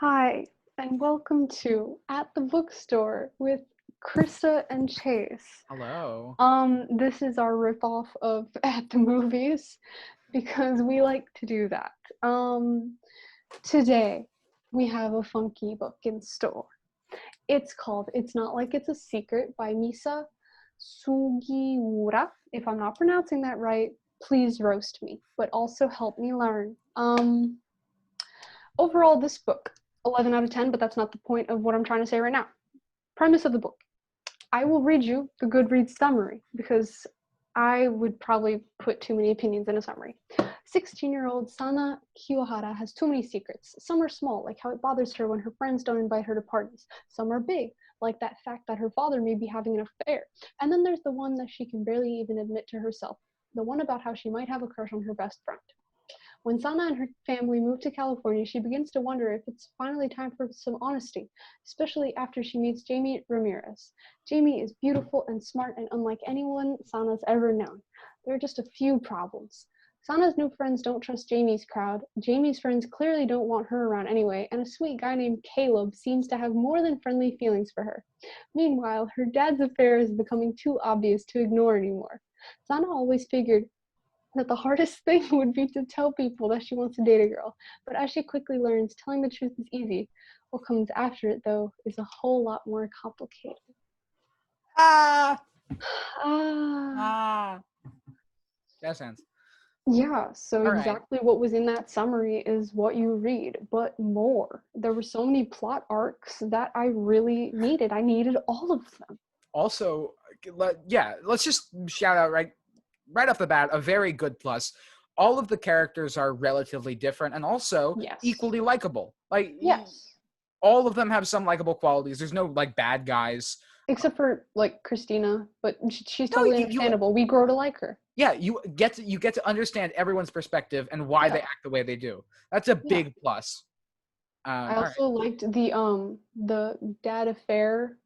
Hi, and welcome to At the Bookstore with Krista and Chase. Hello. This is our ripoff of At the Movies because we like to do that. Today we have a funky book in store. It's called It's Not Like It's a Secret by Misa Sugiura. If I'm not pronouncing that right, please roast me, but also help me learn. Overall, this book, 11 out of 10, but that's not the point of what I'm trying to say right now. Premise of the book. I will read you the Goodreads summary because I would probably put too many opinions in a summary. 16-year-old Sana Kiyohara has too many secrets. Some are small, like how it bothers her when her friends don't invite her to parties. Some are big, like that fact that her father may be having an affair. And then there's the one that she can barely even admit to herself, the one about how she might have a crush on her best friend. When Sana and her family move to California, she begins to wonder if it's finally time for some honesty, especially after she meets Jamie Ramirez. Jamie is beautiful and smart and unlike anyone Sana's ever known. There are just a few problems. Sana's new friends don't trust Jamie's crowd. Jamie's friends clearly don't want her around anyway, and a sweet guy named Caleb seems to have more than friendly feelings for her. Meanwhile, her dad's affair is becoming too obvious to ignore anymore. Sana always figured that the hardest thing would be to tell people that she wants to date a girl. But as she quickly learns, telling the truth is easy. What comes after it, though, is a whole lot more complicated. Ah, Ah. ah. That sounds. Yeah, so All right. exactly what was in that summary is what you read, but more. There were so many plot arcs that I really needed. I needed all of them. Also, let's just shout out right off the bat a very good plus. All of the characters are relatively different and also Yes. equally likable. Yes. All of them have some likable qualities. There's no bad guys. Except for, like, Christina, but she's No, totally you understandable. We grow to like her. yeah, you get to understand everyone's perspective and why Yeah. they act the way they do. That's a Yeah. big plus. I All right. also liked the dad affair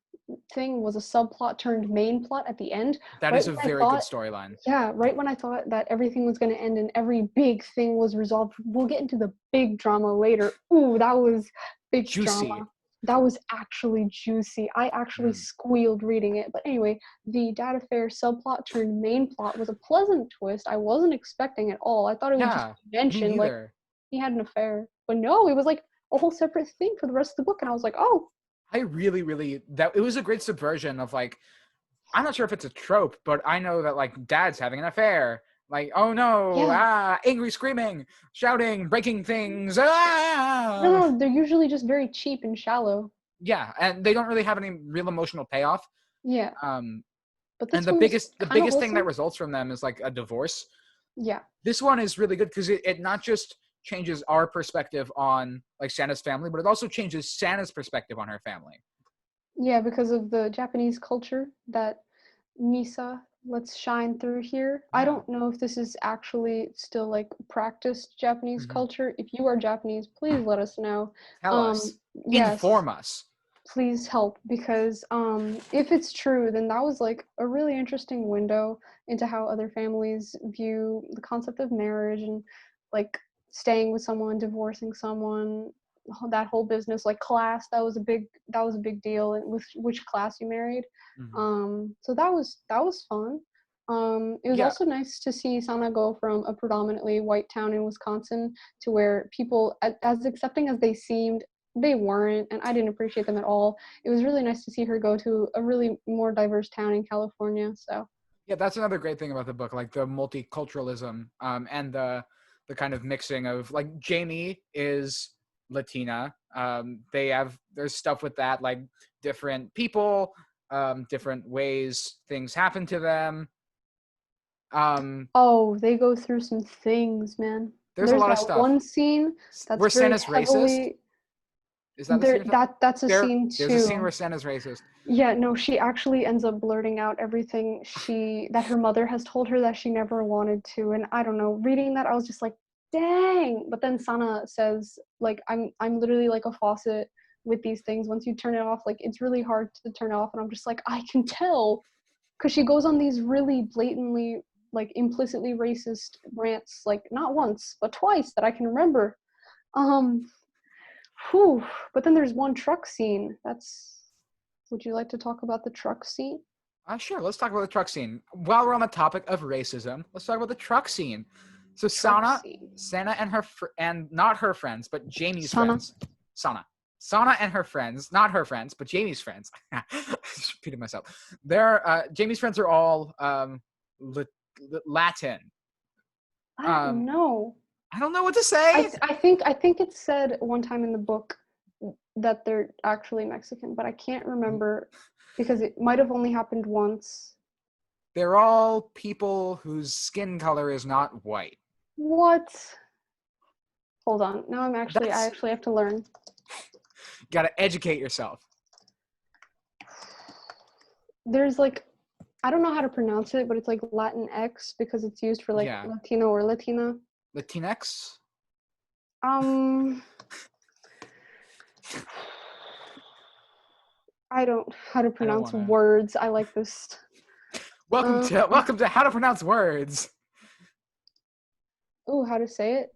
thing was a subplot turned main plot at the end. That Right is a when I very good thought, storyline. yeah, right when I thought that everything was going to end and every big thing was resolved. We'll get into the big drama later. Ooh, that was big Juicy. drama. That was actually juicy. I actually Mm. squealed reading it. But anyway, the dad affair subplot turned main plot was a pleasant twist. I wasn't expecting at all. I thought it would just Yeah, be me mentioned like neither. he had an affair. But no, it was like a whole separate thing for the rest of the book, and I was like, oh, I really, really that it was a great subversion of I'm not sure if it's a trope, but I know that dad's having an affair. Oh no, yeah. angry screaming, shouting, breaking things, No, they're usually just very cheap and shallow. yeah, and they don't really have any real emotional payoff. Yeah, Um, but and this one was the kind of biggest thing that wholesome. results from them is a divorce. Yeah, This one is really good because it not just changes our perspective on Santa's family, but it also changes Santa's perspective on her family. yeah, because of the Japanese culture that Misa lets shine through here. I Yeah. don't know if this is actually still like practiced Japanese Hmm. culture. If you are Japanese, please let us know. Tell us, Yes, inform us. please help because if it's true, then that was like a really interesting window into how other families view the concept of marriage and like staying with someone, divorcing someone, that whole business, like class. That was a big deal, and with which class you married. Hmm. So that was fun. It was Yeah, also nice to see Sana go from a predominantly white town in Wisconsin to where people, as accepting as they seemed, they weren't, and I didn't appreciate them at all. It was really nice to see her go to a really more diverse town in California. So yeah, that's another great thing about the book, the multiculturalism, and the kind of mixing of Jamie is Latina. There's stuff with that, different people, different ways things happen to them. oh, they go through some things, man. There's a There's lot of that stuff. one scene that's Where very Santa's racist? heavily Is that the scene there. you're talking? That's a scene There's a scene where too. Santa's racist. Yeah, no, she actually ends up blurting out everything she that her mother has told her that she never wanted to. And I don't know, reading that I was just like, dang. But then Sana says, like, I'm literally like a faucet with these things. Once you turn it off, like it's really hard to turn off. And I'm just like, I can tell. Because she goes on these really blatantly, like implicitly racist rants, like not once, but twice that I can remember. Um Whew. But then there's one truck scene. Would you like to talk about the truck scene? Sure, let's talk about the truck scene. While we're on the topic of racism, let's talk about the truck scene. So Truck scene. Sana and and not her friends, but Jamie's Sana. friends. Sana and her friends, not her friends, but Jamie's friends. Just repeating myself. Jamie's friends are all Latin. I don't know. I don't know what to say. I think it said one time in the book that they're actually Mexican, but I can't remember because it might have only happened once. They're all people whose skin color is not white. What? Hold on. Now I actually have to learn. You gotta educate yourself. There's like, I don't know how to pronounce it, but it's like Latin X because it's used for like Latino or Latina. Latinx? I don't know how to pronounce words. I like this. Welcome to How to Pronounce Words. Ooh, how to say it?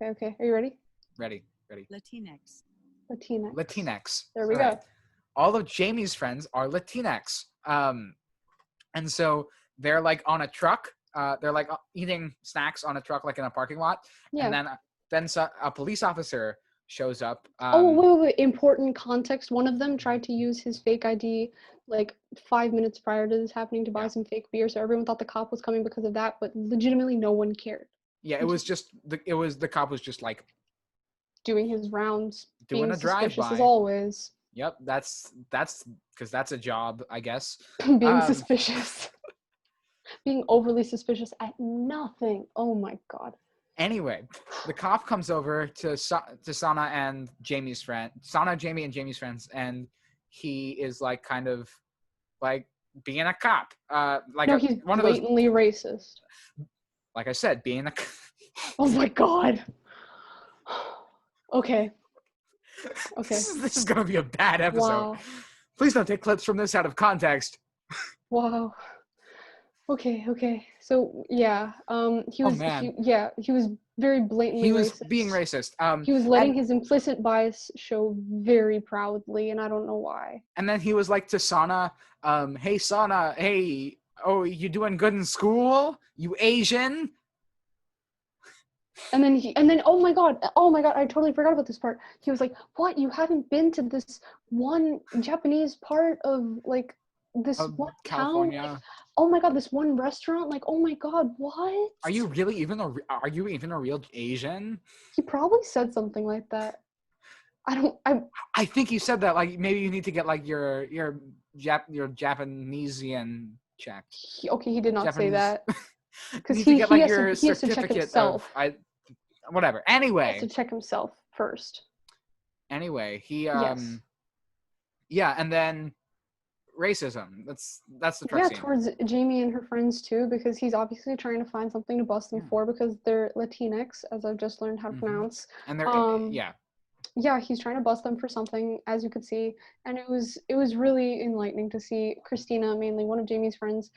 Okay. Are you ready? Ready. Latinx. Latinx. There we go. All of Jamie's friends are Latinx. And so they're like on a truck. They're like eating snacks on a truck, like in a parking lot. Yeah. And then a police officer shows up. Wait. Important context. One of them tried to use his fake ID like 5 minutes prior to this happening to buy some fake beer. So everyone thought the cop was coming because of that, but legitimately no one cared. Yeah, the cop was just like doing his rounds, doing being a drive-by as always. Yep, that's because that's a job, I guess. Being suspicious. Being overly suspicious at nothing. Oh my god. Anyway, the cop comes over to Sana and Jamie's friend. Sana, Jamie, and Jamie's friends, and he is like kind of like being a cop. He's blatantly racist. Like I said, being a. Oh my god. Okay. This is gonna be a bad episode. Wow. Please don't take clips from this out of context. Wow. Okay. So yeah, he was he was very blatantly he was racist. Being racist. He was letting his implicit bias show very proudly, and I don't know why. And then he was like to Sana, hey Sana, hey, oh, you doing good in school? You Asian? And then oh my god, I totally forgot about this part. He was like, "What? You haven't been to this one Japanese part of like this one California. town? Like, oh my god, this one restaurant? Like, oh my god, what? Are you even a real Asian?" He probably said something like that. I think he said that, like, maybe you need to get like your Japanesian checked. He did not say that. Because he has to check himself. Whatever. Anyway. He has to check himself first. Anyway, he yes. Yeah, and then racism. That's the truck scene. Towards Jamie and her friends too, because he's obviously trying to find something to bust them for because they're Latinx, as I've just learned how to pronounce. And they're Yeah, he's trying to bust them for something, as you could see, and it was really enlightening to see Christina, mainly one of Jamie's friends,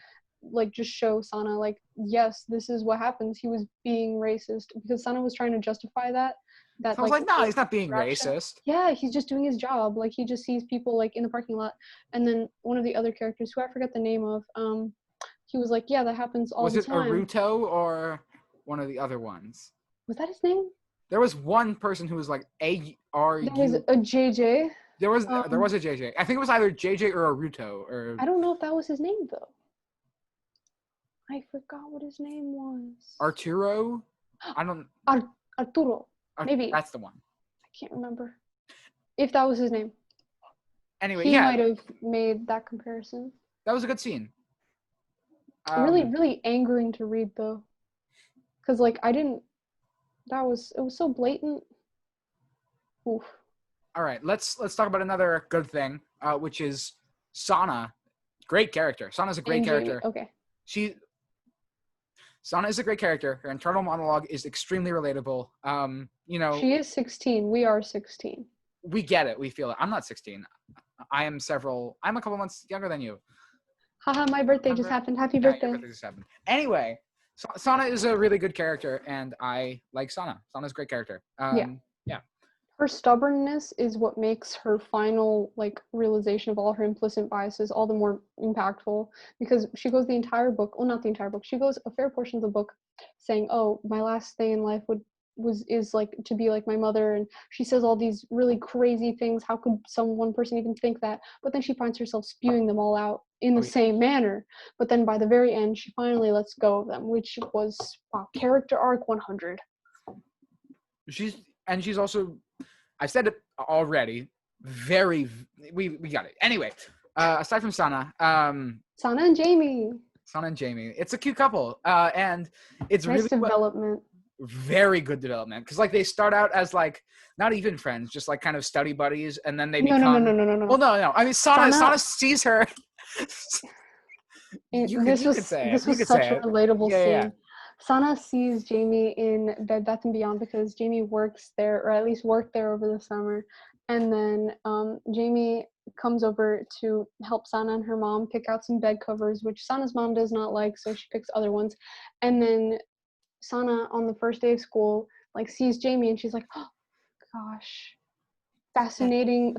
like just show Sana like, yes, this is what happens. He was being racist because Sana was trying to justify that. I was like, no, he's not being racist. Yeah, he's just doing his job. Like he just sees people like in the parking lot, and then one of the other characters, who I forget the name of, he was like, yeah, that happens all the time. Was it Aruto or one of the other ones? Was that his name? There was one person who was like A-R-U. There was a JJ. There was a JJ. I think it was either JJ or Aruto. Or I don't know if that was his name though. I forgot what his name was. Arturo? I don't. Arturo. Maybe. That's the one. I can't remember if that was his name. Anyway, he might have made that comparison. That was a good scene. Really, really angering to read though, because like it was so blatant. Oof. All right, let's talk about another good thing, which is Sana. Great character. Sana's a great character. Okay. Sana is a great character. Her internal monologue is extremely relatable. She is 16. We are 16. We get it. We feel it. I'm not 16. I'm a couple months younger than you. Haha, my birthday just happened. Happy birthday. Your birthday just happened. Anyway, Sana is a really good character, and I like Sana. Sana's a great character. Yeah. her stubbornness is what makes her final like realization of all her implicit biases all the more impactful, because she goes the entire book, well, not the entire book, she goes a fair portion of the book saying, oh, my last thing in life is like to be like my mother, and she says all these really crazy things. How could one person even think that? But then she finds herself spewing them all out in the same manner. But then by the very end, she finally lets go of them, which was, wow, character arc 100. She's also, I said it already, we got it. Anyway, aside from Sana and Jamie. Sana and Jamie, it's a cute couple, and it's nice really development. Very good development, because like they start out as like not even friends, just like kind of study buddies, and then they become no. Well, no. I mean, Sana sees her. This was such a relatable scene. Yeah. Sana sees Jamie in Bed Bath & Beyond because Jamie works there, or at least worked there over the summer. And then Jamie comes over to help Sana and her mom pick out some bed covers, which Sana's mom does not like, so she picks other ones. And then Sana, on the first day of school, like sees Jamie and she's like, oh gosh, fascinating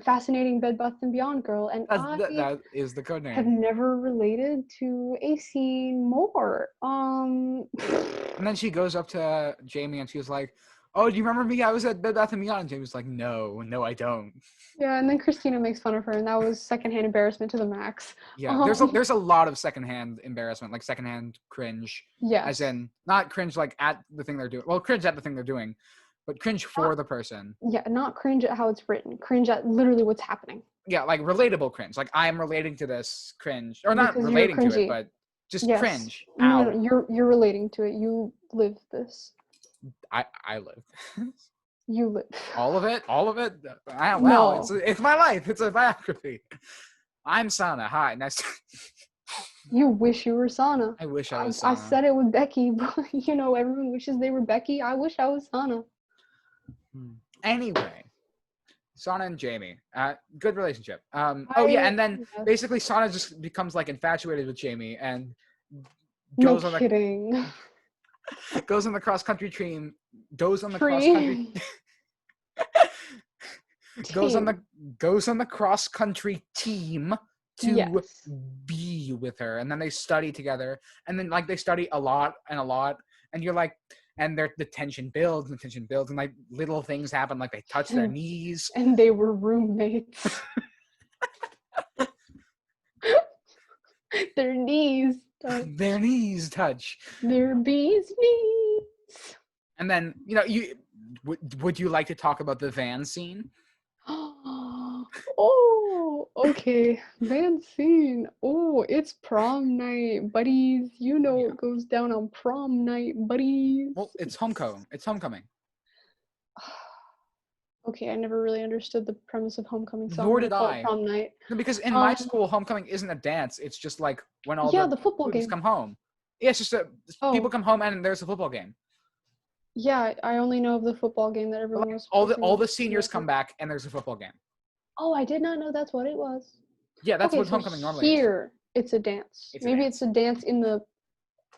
Bed Bath & Beyond girl. And that is the code name. Have never related to a scene more. And then she goes up to Jamie and she's like, oh, do you remember me? I was at Bed Bath & Beyond. And Jamie's like, no, I don't. Yeah, and then Christina makes fun of her, and that was secondhand embarrassment to the max. Yeah, there's a lot of secondhand embarrassment, like secondhand cringe. Yeah. As in, not cringe like at the thing they're doing. Well, cringe at the thing they're doing, but cringe for the person. Yeah, not cringe at how it's written. Cringe at literally what's happening. Yeah, like relatable cringe. Like, I'm relating to this cringe. Or not because relating to it, but just cringe. Ow. No, you're relating to it. You live this. I live. You live. All of it? Wow, no. It's my life. It's a biography. I'm Sana. Hi, nice to... You wish you were Sana. I wish I was Sana. I said it with Becky, but everyone wishes they were Becky. I wish I was Sana. Anyway, Sana and Jamie, good relationship. And then basically Sana just becomes like infatuated with Jamie and goes on the goes on the cross country team. Goes on the cross country team to be with her, and then they study together, and then like they study a lot, and you're like, and the tension builds, and like little things happen, like they touch their knees, and they were roommates. Their knees touch. Their knees touch. Their bees' knees. And then would you like to talk about the van scene? Oh, okay. Van scene. Oh, it's prom night, buddies. It goes down on prom night, buddies. Well, it's homecoming. Okay, I never really understood the premise of homecoming. So Nor did I. Prom night. Because in my school, homecoming isn't a dance. It's just like when all the football games come home. Yeah, it's just people come home and there's a football game. Yeah, I only know of the football game that everyone was. All the seniors come back and there's a football game. Oh, I did not know that's what it was. Yeah, that's what homecoming normally is. Here, it's a dance. Maybe it's a dance in the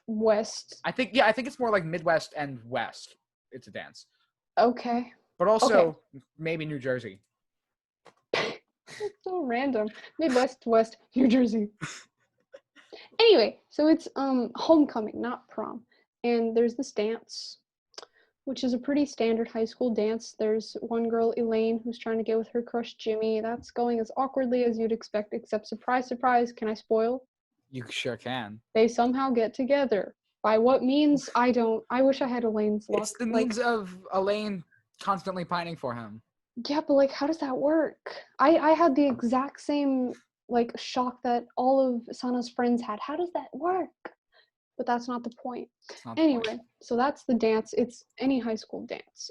West. I think it's more like Midwest and West. It's a dance. Okay. But also maybe New Jersey. That's so random. Midwest, West, New Jersey. Anyway, so it's homecoming, not prom. And there's this dance, which is a pretty standard high school dance. There's one girl, Elaine, who's trying to get with her crush, Jimmy. That's going as awkwardly as you'd expect, except surprise, surprise. Can I spoil? You sure can. They somehow get together. By what means, I don't. I wish I had Elaine's luck. It's the means of Elaine constantly pining for him. Yeah, but how does that work? I had the exact same shock that all of Sana's friends had. How does that work? But that's not the point. Anyway, so that's the dance. It's any high school dance.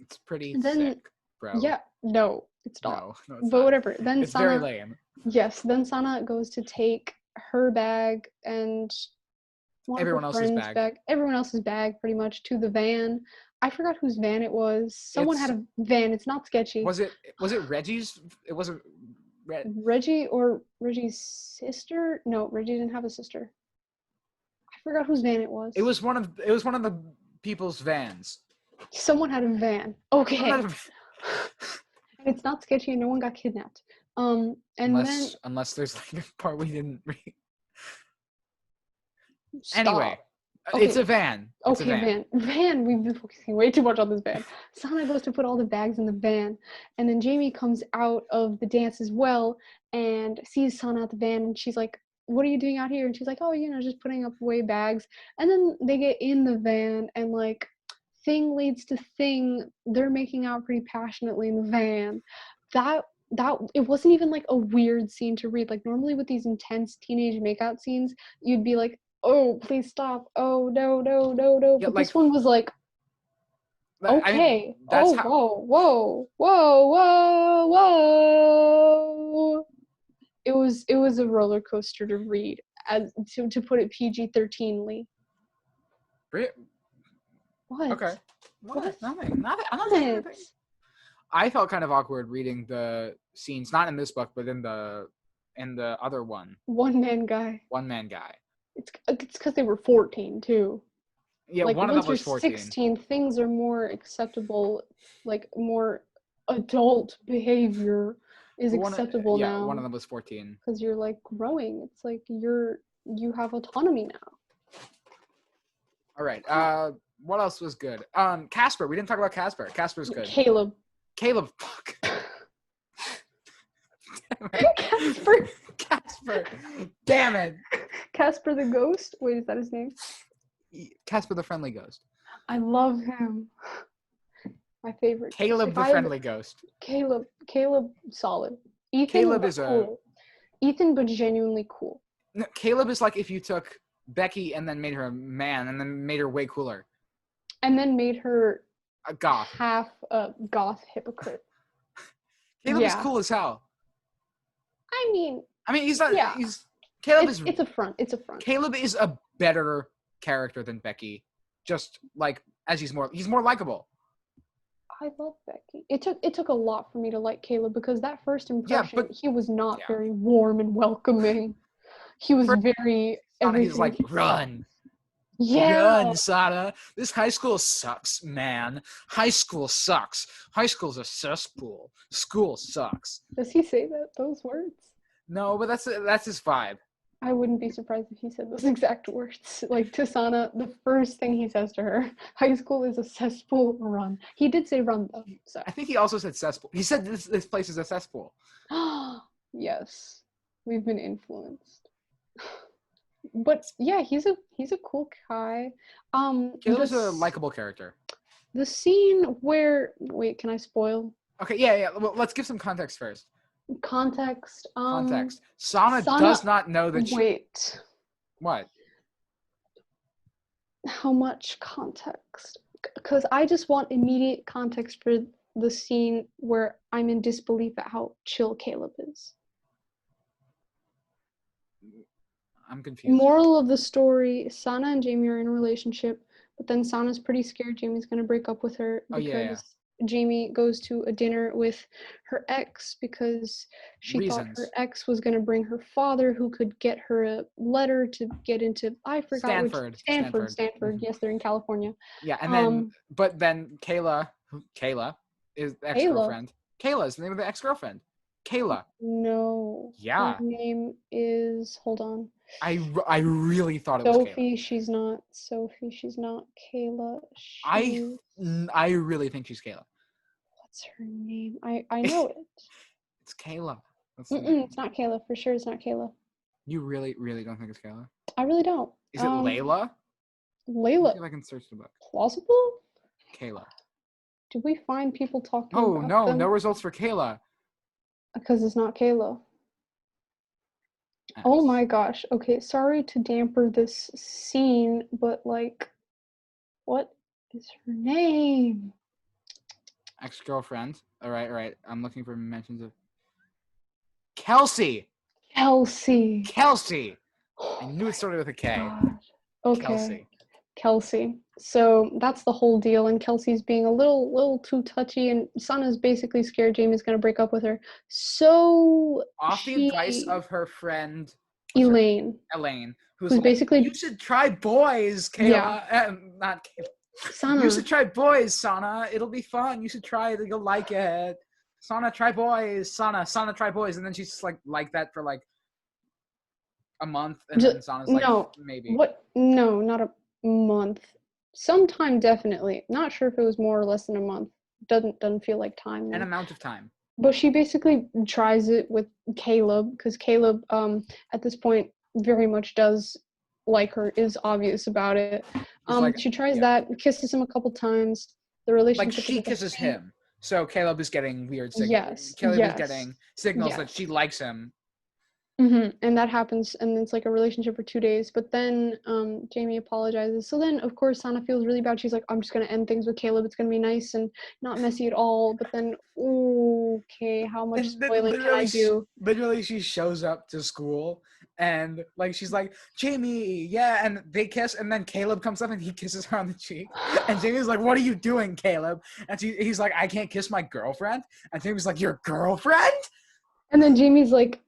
It's pretty sick, bro. Yeah, no, it's not. No, it's but not. Whatever. Then it's Sana, very lame. Yes, then Sana goes to take her bag and everyone else's bag. Everyone else's bag, pretty much, to the van. I forgot whose van it was. Someone had a van. It's not sketchy. Was it Reggie's? It wasn't Reggie or Reggie's sister? No, Reggie didn't have a sister. I forgot whose van it was. It was one of the people's vans. Someone had a van. Okay. It's not sketchy and no one got kidnapped. And then unless there's like a part we didn't read. stop. Anyway, Okay. it's a van. It's a van. Van. We've been focusing way too much on this van. Sana goes to put all the bags in the van, and then Jamie comes out of the dance as well and sees Sana at the van, and she's like, "What are you doing out here?" And she's like, "Oh, just putting away bags." And then they get in the van, and like, thing leads to thing. They're making out pretty passionately in the van. That it wasn't even like a weird scene to read. Like normally with these intense teenage makeout scenes, you'd be like, oh, please stop. Oh, no. Yeah, But like, this one was like, okay. I mean, that's Whoa. It was a roller coaster to read, as to put it PG-13ly. What? Okay. What? Nothing. I'm not saying anything. I felt kind of awkward reading the scenes, not in this book, but in the other one. One man guy. It's because they were 14 too. Yeah, like one of them was 14. 16. Things are more acceptable, like more adult behavior is acceptable now. One of them was 14. Because you're like growing. It's like you have autonomy now. All right. What else was good? Casper. We didn't talk about Casper. Casper's good. Caleb. Fuck. Casper. Damn it. Casper the ghost? Wait, is that his name? Casper the friendly ghost. I love him. My favorite. Caleb the friendly ghost. Caleb, solid. Ethan, Caleb is cool. Ethan, but genuinely cool. No, Caleb is like if you took Becky and then made her a man and then made her way cooler. And then made her a goth. Half a goth hypocrite. Caleb is cool as hell. I mean, he's not. Yeah. It's a front. Caleb is a better character than Becky. Just like as he's more likable. I love Becky. It took a lot for me to like Caleb because that first impression, he was not very warm and welcoming. He was very. He's like, run. Yeah. Run, Sada. This high school sucks, man. High school sucks. High school's a cesspool. School sucks. Does he say those words? No, but that's his vibe. I wouldn't be surprised if he said those exact words. Like to Sana, the first thing he says to her, high school is a cesspool, run. He did say run though. So I think he also said cesspool. He said this place is a cesspool. Yes. We've been influenced. But yeah, he's a cool guy. Caleb's a likable character. The scene where can I spoil? Okay, yeah. Well, let's give some context first. Context. Sana does not know that she... Wait. What? How much context? Because I just want immediate context for the scene where I'm in disbelief at how chill Caleb is. I'm confused. Moral of the story, Sana and Jamie are in a relationship, but then Sana's pretty scared Jamie's going to break up with her because Jamie goes to a dinner with her ex because she thought her ex was going to bring her father who could get her a letter to get into, I forgot Stanford. Stanford. Yes, they're in California. Yeah, and then Kayla is the ex-girlfriend. Kayla is the name of the ex-girlfriend. Kayla. No. Yeah. Her name is, hold on. I really thought it was Sophie. She's not Sophie. She's not Kayla. I really think she's Kayla. What's her name? I know it. It's Kayla. It's not Kayla. For sure it's not Kayla. You really, really don't think it's Kayla? I really don't. Is it Layla? Layla. Let's see if I can search the book. Plausible? Kayla. Did we find people talking about them? No results for Kayla. Because it's not Kayla. Oh my gosh. Okay, sorry to damper this scene, but like, what is her name? Ex-girlfriend. All right. I'm looking for mentions of Kelsey. I knew it started with a K. God. Okay. Kelsey. So that's the whole deal, and Kelsey's being a little too touchy, and Sana's basically scared Jamie's gonna break up with her. So off the advice of her friend Elaine, who's like, basically, you should try boys, Kayla. Yeah. Not Kayla. Sana. You should try boys, Sana. It'll be fun. You should try it. You'll like it. Sana, try boys. Sana, try boys. And then she's just like that for like a month, and then Sana's like, no, maybe. what? No, not a month. Sometime definitely. Not sure if it was more or less than a month. Doesn't feel like time. An Though. amount of time. But she basically tries it with Caleb because Caleb, at this point, very much does like her. Is obvious about it. Like, She tries that, kisses him a couple times. The relationship. Like she kisses him, so Caleb is getting weird signals. Yes. Caleb is getting signals that she likes him. And that happens, and it's like a relationship for 2 days. But then Jamie apologizes. So then, of course, Sana feels really bad. She's like, I'm just gonna end things with Caleb. It's gonna be nice and not messy at all. But then, okay, how much spoiling can I do? Literally, she shows up to school and like she's like, Jamie, yeah, and they kiss, and then Caleb comes up and he kisses her on the cheek, and Jamie's like, what are you doing, Caleb? And he's like, I can't kiss my girlfriend. And Jamie's like, your girlfriend? And then Jamie's like,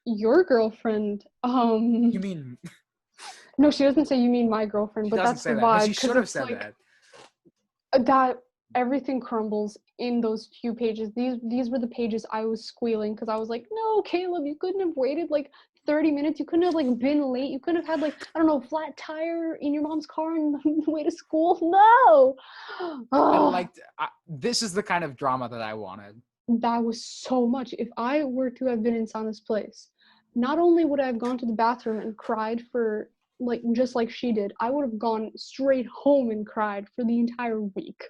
your girlfriend? You mean? No, she doesn't say you mean my girlfriend, but that's the vibe. But she should have said like, that. That everything crumbles in those few pages. These were the pages I was squealing because I was like, no, Caleb, you couldn't have waited like 30 minutes. You couldn't have like been late. You couldn't have had like, I don't know, a flat tire in your mom's car on the way to school. No. This is the kind of drama that I wanted. That was so much. If I were to have been in Sana's place, not only would I have gone to the bathroom and cried for like just like she did, I would have gone straight home and cried for the entire week.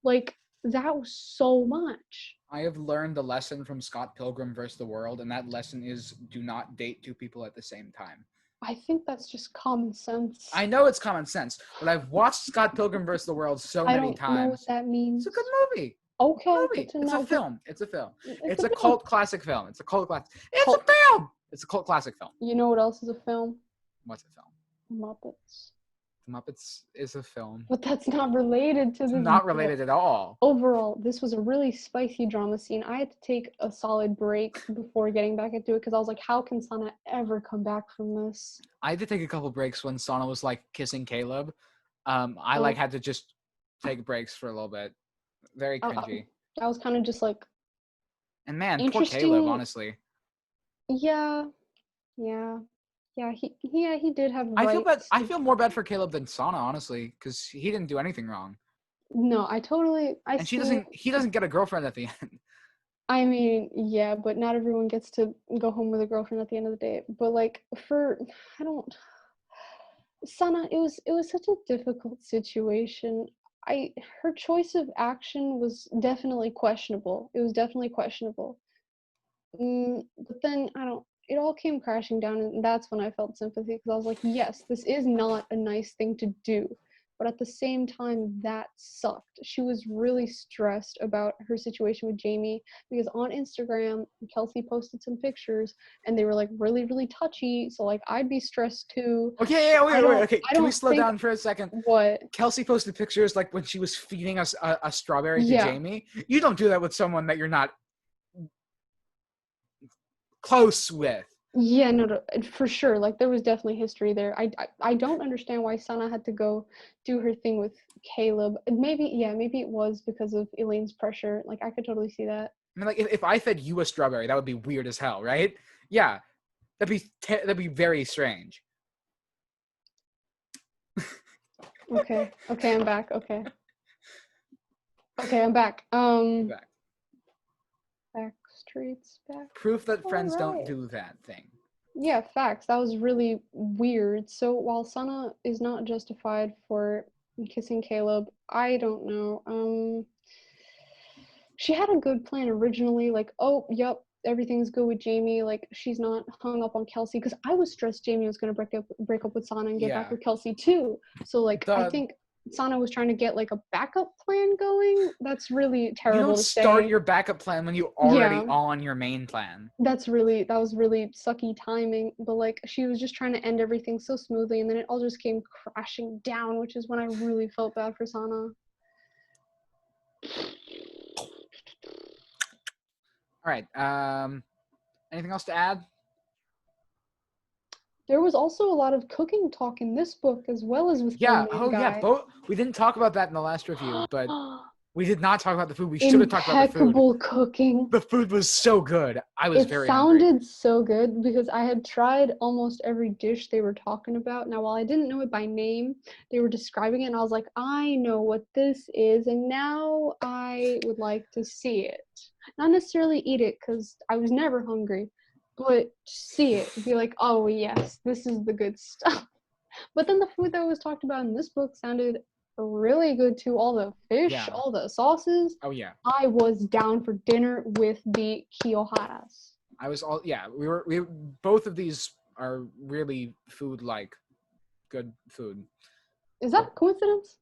Like, that was so much. I have learned a lesson from Scott Pilgrim vs. the World, and that lesson is do not date two people at the same time. I think that's just common sense. I know it's common sense, but I've watched Scott Pilgrim vs. the World so many times. I don't know what that means. It's a good movie. Okay. It's a film. It's a film. It's a cult classic film. It's a cult classic. It's a film. It's a cult classic film. You know what else is a film? What's a film? Muppets. Muppets is a film. But that's not related to this. Not related at all. Overall, this was a really spicy drama scene. I had to take a solid break before getting back into it because I was like, how can Sana ever come back from this? I had to take a couple breaks when Sana was like kissing Caleb. I like had to just take breaks for a little bit. Very cringy. I was kind of just like. And man, poor Caleb, honestly. Yeah. He did have rights. I feel more bad for Caleb than Sana, honestly, because he didn't do anything wrong. No, He doesn't get a girlfriend at the end. I mean, yeah, but not everyone gets to go home with a girlfriend at the end of the day. But like Sana, it was such a difficult situation. Her choice of action was definitely questionable. It was definitely questionable. But then it all came crashing down, and that's when I felt sympathy because I was like, yes, this is not a nice thing to do. But at the same time, that sucked. She was really stressed about her situation with Jamie because on Instagram, Kelsey posted some pictures and they were like really, really touchy. So like I'd be stressed too. Okay, yeah, wait. Okay, can we slow down for a second? What? Kelsey posted pictures like when she was feeding us a strawberry to Jamie. You don't do that with someone that you're not close with. Yeah, no, for sure. Like there was definitely history there. I don't understand why Sana had to go do her thing with Caleb. Maybe it was because of Elaine's pressure. Like I could totally see that. I mean, like if I fed you a strawberry, that would be weird as hell, right? Yeah, that'd be very strange. Okay, I'm back. Okay, I'm back. Back. Backstreet's back. Proof that friends don't do that thing. Yeah, facts. That was really weird. So while Sana is not justified for kissing Caleb, I don't know. She had a good plan originally, like, oh, yep, everything's good with Jamie. Like, she's not hung up on Kelsey because I was stressed Jamie was gonna break up with Sana and get back with Kelsey too. So like, I think Sana was trying to get like a backup plan going. That's really terrible. You don't start your backup plan when you already on your main plan. That was really sucky timing. But like she was just trying to end everything so smoothly, and then it all just came crashing down, which is when I really felt bad for Sana. All right. Anything else to add? There was also a lot of cooking talk in this book as well as with We didn't talk about that in the last review, but We did not talk about the food. We should have talked about the food. Impeccable cooking. The food was so good. I was It very hungry. sounded so good because I had tried almost every dish they were talking about. Now, while I didn't know it by name, they were describing it, and I was like, I know what this is, and now I would like to see it. Not necessarily eat it, because I was never hungry, but see it. Be like, oh, yes, this is the good stuff. But then the food that was talked about in this book sounded really good too. All the fish, all the sauces. Oh yeah. I was down for dinner with the Kiyoharas. We both of these are really food-like good food. Is that a coincidence?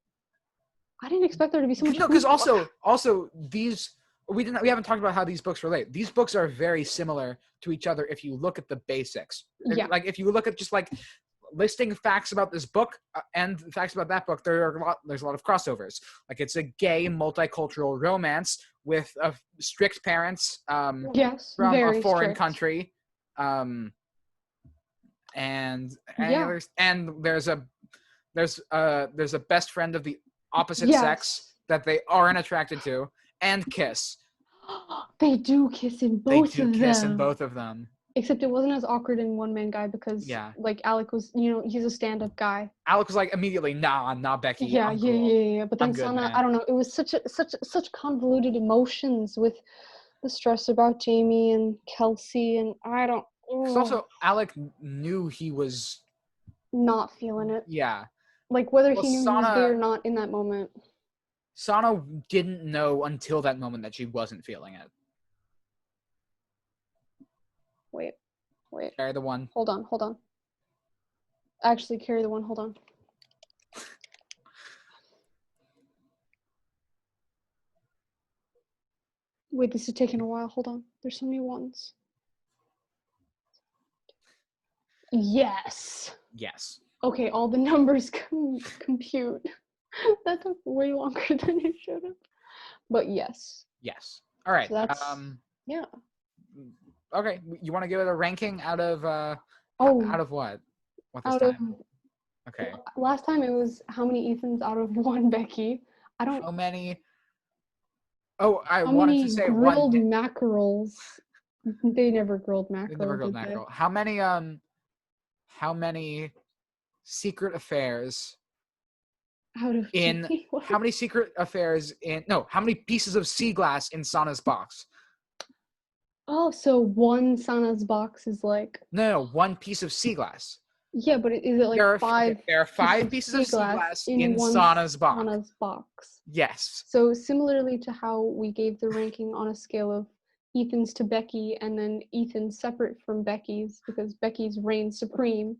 I didn't expect there to be so much. No, because also these we haven't talked about how these books relate. These books are very similar to each other if you look at the basics. Yeah. Like if you look at just like listing facts about this book and facts about that book, there's a lot of crossovers. Like it's a gay multicultural romance with strict parents yes, from very a foreign strict. country, and there's a best friend of the opposite sex that they aren't attracted to, and kiss. They do kiss in both They of them. do kiss in both of them. Except it wasn't as awkward in One Man Guy because, like, Alec was, he's a stand-up guy. Alec was like immediately, nah, I'm not Becky. Yeah, I'm cool. Yeah. But then Sana, I don't know. It was such convoluted emotions with the stress about Jamie and Kelsey, and I don't. Because also Alec knew he was not feeling it. Yeah. Like whether he knew he was gay or not in that moment. Sana didn't know until that moment that she wasn't feeling it. Wait. Carry the one. Hold on. Actually, carry the one. Hold on. Wait, this is taking a while. Hold on. There's so many ones. Yes. Okay, all the numbers compute. That took way longer than it should have. But yes. All right. So yeah. Okay, you want to give it a ranking out of out of what? What this time? Okay. Last time it was how many Ethans out of one Becky. I don't. How many? Oh, I wanted to say grilled mackerels. They never grilled mackerel. They never grilled mackerel. How many secret affairs? How many secret affairs how many pieces of sea glass in Sana's box? Oh, so one Sana's box is like... No, one piece of sea glass. Yeah, but is it like five? There are 5 pieces of sea glass in Sana's box. Sana's box. Yes. So similarly to how we gave the ranking on a scale of Ethan's to Becky and then Ethan's separate from Becky's because Becky's reigns supreme,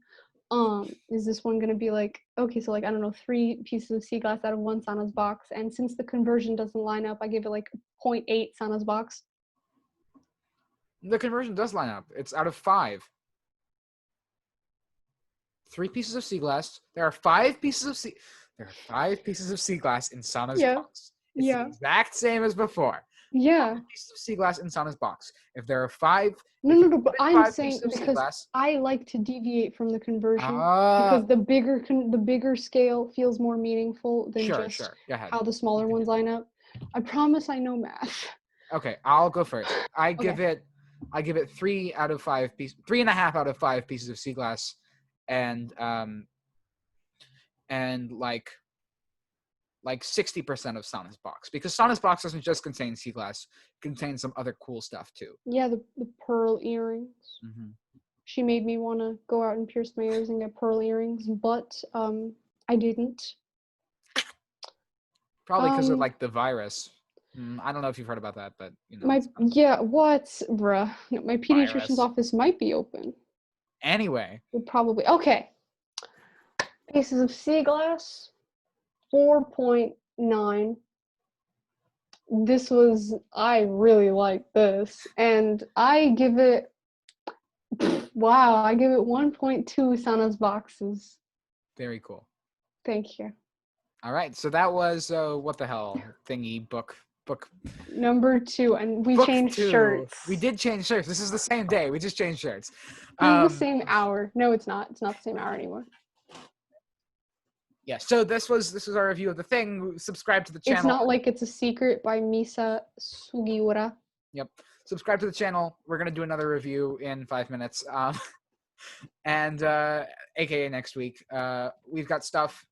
is this one going to be like, okay, so like, I don't know, 3 pieces of sea glass out of one Sana's box, and since the conversion doesn't line up, I give it like 0.8 Sana's box. The conversion does line up. It's out of 5. 3 pieces of sea glass. There are 5 pieces of sea glass in Sana's box. It's the exact same as before. Yeah. 5 pieces of sea glass in Sana's box. If there are 5... No, but I'm saying because I like to deviate from the conversion because the bigger scale feels more meaningful than just how the smaller ones line up. I promise I know math. Okay, I'll go first. I give it 3 out of 5 pieces, 3.5 out of 5 pieces of sea glass, and like 60% of Sana's box, because Sana's box doesn't just contain sea glass; it contains some other cool stuff too. Yeah, the pearl earrings. Mm-hmm. She made me want to go out and pierce my ears and get pearl earrings, but I didn't. Probably because of like the virus. I don't know if you've heard about that, but you know. Bruh? No, my pediatrician's office might be open. Anyway. Would probably pieces of sea glass. 4.9. I really like this, and I give it 1.2 Sana's boxes. Very cool. Thank you. All right, so that was what the hell thingy book number 2, and we changed shirts. We did change shirts. This is the same day. We just changed shirts. The same hour. No, it's not. It's not the same hour anymore. Yeah, so this was our review of The Thing. Subscribe to the channel. It's Not Like It's a Secret by Misa Sugiura. Yep. Subscribe to the channel. We're going to do another review in 5 minutes. And aka next week. We've got stuff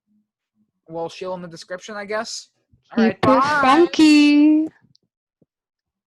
we'll shill in the description, I guess. All right, Keep it bye. funky.